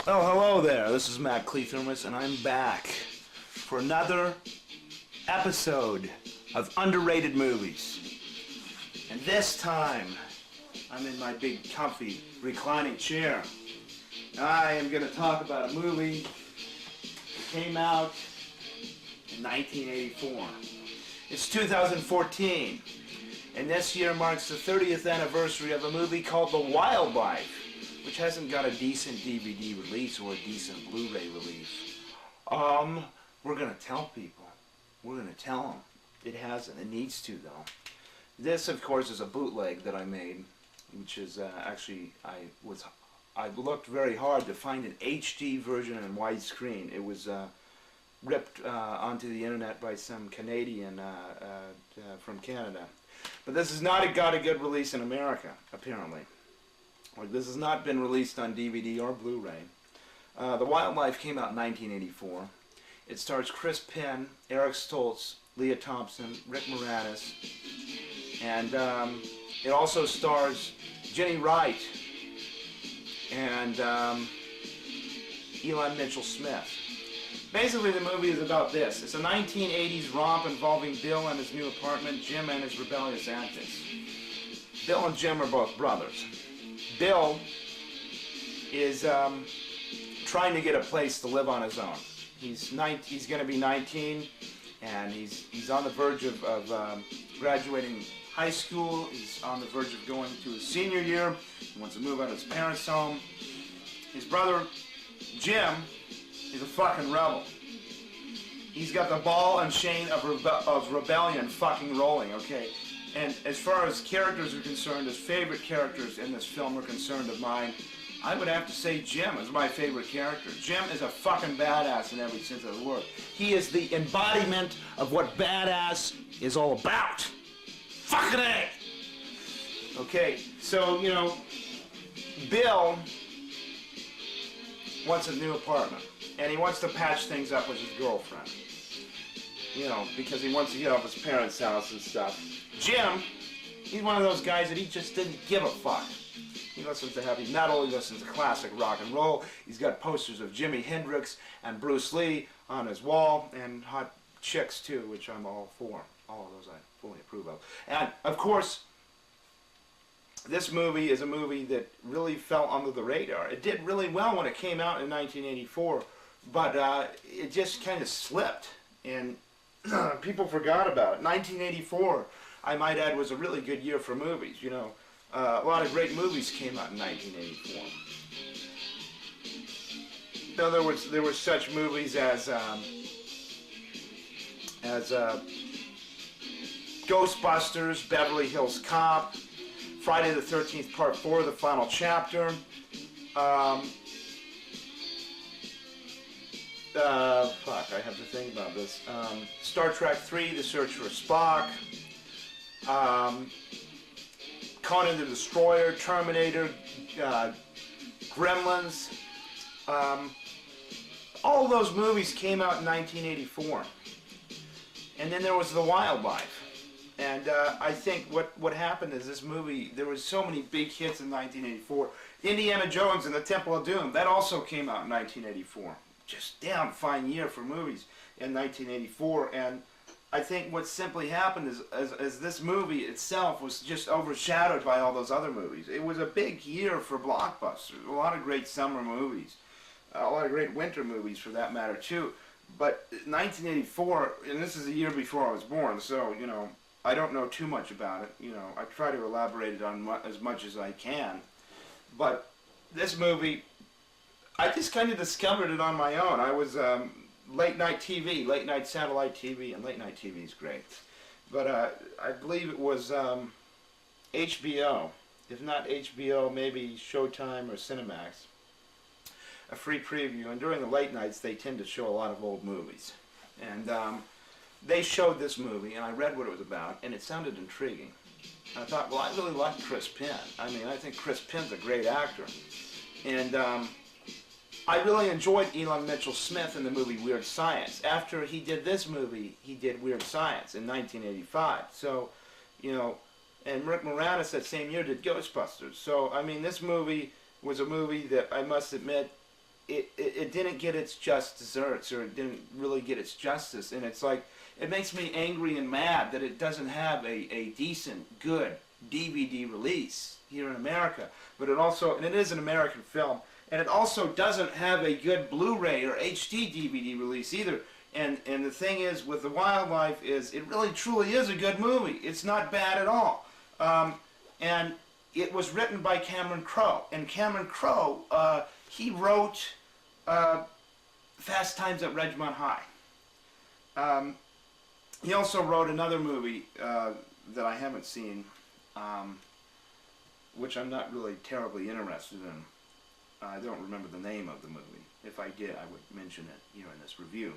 Oh, hello there. This is Matt Cleathermos, and I'm back for another episode of Underrated Movies. And this time, I'm in my big, comfy, reclining chair. I am going to talk about a movie that came out in 1984. It's 2014, and this year marks the 30th anniversary of a movie called The Wildlife, which hasn't got a decent DVD release or a decent Blu-ray release. We're going to tell people. We're going to tell them. It hasn't. It needs to, though. This, of course, is a bootleg that I made, which is actually, I looked very hard to find an HD version in widescreen. It was ripped onto the internet by some Canadian from Canada. But this has not got a good release in America, apparently. This has not been released on DVD or Blu-ray. The Wildlife came out in 1984. It stars Chris Penn, Eric Stoltz, Leah Thompson, Rick Moranis, and it also stars Jenny Wright and Elon Mitchell-Smith. Basically, the movie is about this. It's a 1980s romp involving Bill and his new apartment, Jim and his rebellious antics. Bill and Jim are both brothers. Bill is trying to get a place to live on his own. He's going to be 19, and he's on the verge of graduating high school. He's on the verge of going to his senior year. He wants to move out of his parents' home. His brother, Jim, is a fucking rebel. He's got the ball and chain of rebellion fucking rolling, okay? And as far as characters are concerned, as favorite characters in this film are concerned of mine, I would have to say Jim is my favorite character. Jim is a fucking badass in every sense of the word. He is the embodiment of what badass is all about. Fucking A! Okay, so, you know, Bill wants a new apartment, and he wants to patch things up with his girlfriend. You know, because he wants to get off his parents' house and stuff. Jim, he's one of those guys that he just didn't give a fuck. He listens to heavy metal, he listens to classic rock and roll, he's got posters of Jimi Hendrix and Bruce Lee on his wall, and hot chicks too, which I'm all for. All of those I fully approve of. And, of course, this movie is a movie that really fell under the radar. It did really well when it came out in 1984, but it just kind of slipped, and people forgot about it. 1984, I might add, was a really good year for movies. You know, a lot of great movies came out in 1984. Now, there were such movies as Ghostbusters, Beverly Hills Cop, Friday the 13th Part 4, The Final Chapter. Fuck, I have to think about this. Star Trek 3, The Search for Spock. Conan the Destroyer, Terminator, Gremlins. All those movies came out in 1984. And then there was The Wildlife. And I think what happened is this movie, there was so many big hits in 1984. Indiana Jones and the Temple of Doom, that also came out in 1984. Just damn fine year for movies in 1984, and I think what simply happened is as this movie itself was just overshadowed by all those other movies. It was a big year for blockbusters, a lot of great summer movies, a lot of great winter movies for that matter too, but 1984, and this is a year before I was born, so, you know, I don't know too much about it. You know, I try to elaborate it on as much as I can, but this movie, I just kind of discovered it on my own. I was late night TV, late night satellite TV, and late night TV is great. But I believe it was HBO, if not HBO, maybe Showtime or Cinemax, a free preview. And during the late nights, they tend to show a lot of old movies. And they showed this movie, and I read what it was about, and it sounded intriguing. I thought, well, I really like Chris Penn. I mean, I think Chris Penn's a great actor. And I really enjoyed Elon Mitchell-Smith in the movie Weird Science. After he did this movie, he did Weird Science in 1985. So, you know, and Rick Moranis that same year did Ghostbusters. So, I mean, this movie was a movie that I must admit it didn't get its just desserts, or it didn't really get its justice. And it's like, it makes me angry and mad that it doesn't have a decent, good DVD release here in America. But it also, and it is an American film, and it also doesn't have a good Blu-ray or HD DVD release either. And the thing is, with The Wildlife, is it really truly is a good movie. It's not bad at all. And it was written by Cameron Crowe. And Cameron Crowe, he wrote Fast Times at Ridgemont High. He also wrote another movie that I haven't seen, which I'm not really terribly interested in. I don't remember the name of the movie. If I did, I would mention it in this review.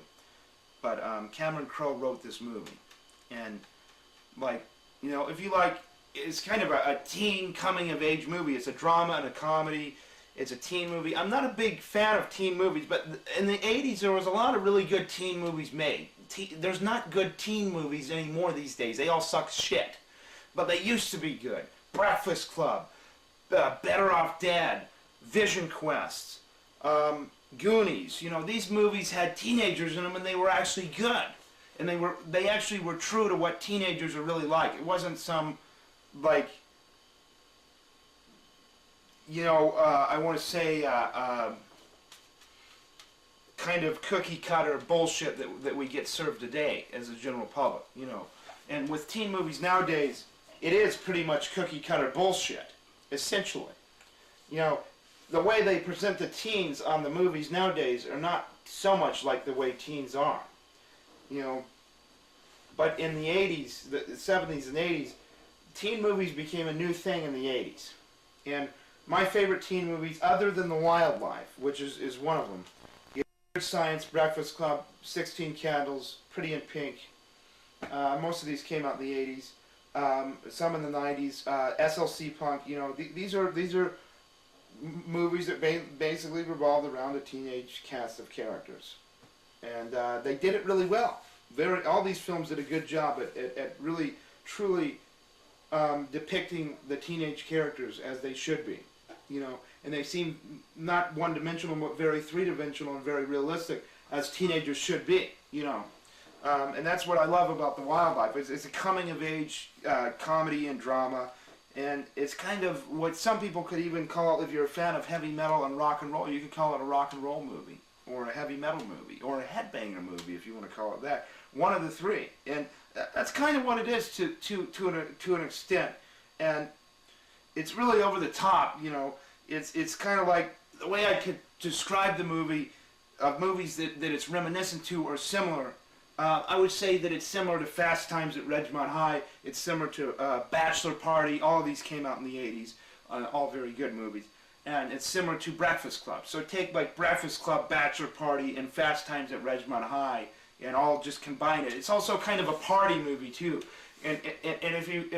But Cameron Crowe wrote this movie. And, if you like, it's kind of a teen coming-of-age movie. It's a drama and a comedy. It's a teen movie. I'm not a big fan of teen movies, but in the 80s there was a lot of really good teen movies made. There's not good teen movies anymore these days. They all suck shit. But they used to be good. Breakfast Club, Better Off Dead, Vision Quest, Goonies. These movies had teenagers in them, and they were actually good. And they actually were true to what teenagers are really like. It wasn't some, I want to say, kind of cookie cutter bullshit that we get served today as a general public, And with teen movies nowadays, it is pretty much cookie cutter bullshit, essentially. The way they present the teens on the movies nowadays are not so much like the way teens are. But in the 80s, the 70s and 80s, teen movies became a new thing in the 80s. And my favorite teen movies, other than The Wildlife, which is one of them, is Weird Science, Breakfast Club, 16 Candles, Pretty in Pink. Most of these came out in the 80s. Some in the 90s. SLC Punk. These are movies that basically revolved around a teenage cast of characters, and they did it really well. All these films did a good job at really, truly depicting the teenage characters as they should be, and they seem not one-dimensional, but very three-dimensional and very realistic, as teenagers should be, and that's what I love about The Wildlife. It's a coming-of-age comedy and drama. And it's kind of what some people could even call, if you're a fan of heavy metal and rock and roll, you could call it a rock and roll movie, or a heavy metal movie, or a headbanger movie, if you want to call it that. One of the three. And that's kind of what it is to an extent. And it's really over the top, It's kind of like, the way I could describe the movie, of movies that it's reminiscent to or similar, I would say that it's similar to Fast Times at Ridgemont High. It's similar to Bachelor Party. All of these came out in the 80s. All very good movies. And it's similar to Breakfast Club. So take Breakfast Club, Bachelor Party, and Fast Times at Ridgemont High, and all just combine it. It's also kind of a party movie too. And if you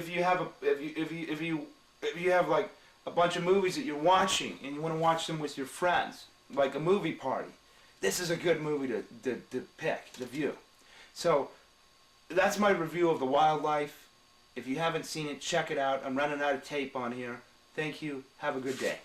have like a bunch of movies that you're watching and you want to watch them with your friends, like a movie party, this is a good movie to pick, to view. So that's my review of The Wildlife. If you haven't seen it, check it out. I'm running out of tape on here. Thank you. Have a good day.